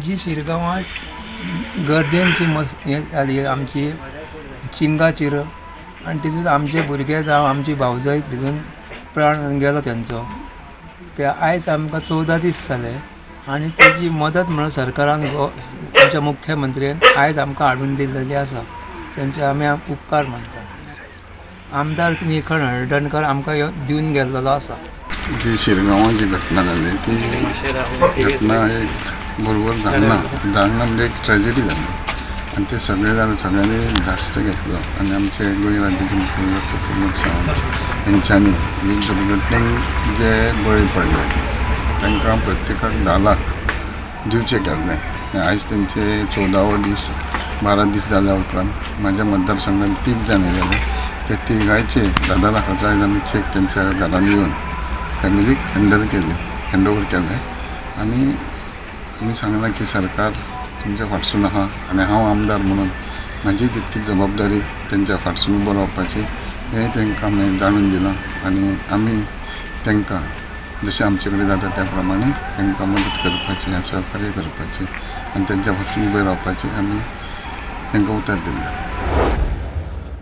जी शिरगांवांत गर्देंची हें जाली आमची चिंगाचीर आनी तितून आमचे भुरगे जावं आमची भावजय तितून प्राण गेलो तेंचो ते आयज आमकां 14 दीस जाले आनी तेजी मदत म्हणून सरकारान आमच्या मुख्यमंत्र्यान आयज आमकां हाडून दिलेली आसा तेंचे आमी उपकार मानता. आमदार निखण हळदणकर आमकां दिवन गेल्लो आसा. जी शिरगांवां जी घटना जाली ती घटना एक बरोबर जालना म्हणजे एक ट्रॅजेडी जाली आनी ते सगळ्यांनी धास्त घेतलो आनी आमचे गोंय राज्याचे मुख्यमंत्री प्रमोद सावंत हेंच्यांनी एक दुर्घटनेक जे बळी पडले तांकां प्रत्येकाक 10 लाख दिवचे केल्ले. आयज तेंचे 14वो दीस 12 दीस जाल्या उपरांत म्हाज्या मतदारसंघात 3 जाणी जाले. ते 3गांयचे 10 लाखाचो आयज आमी चेक तेंच्या घरान येवन फॅमिलीक हँडओवर केले आनी आमी सांगलां की सरकार तुमच्या फाटसून आहा आनी हांव आमदार म्हणून म्हाजी तितकी जबाबदारी तेंच्या फाटसून उबो रावपाची हें तेंकां हांवें जाणून दिलां आनी आमी तेंकां जशें आमचे कडेन जाता त्या प्रमाणे तेंकां मदत करपाची आनी सहकार्य करपाची आनी तेंच्या फाटसून उबे रावपाची आमी तेंकां उतर दिलें.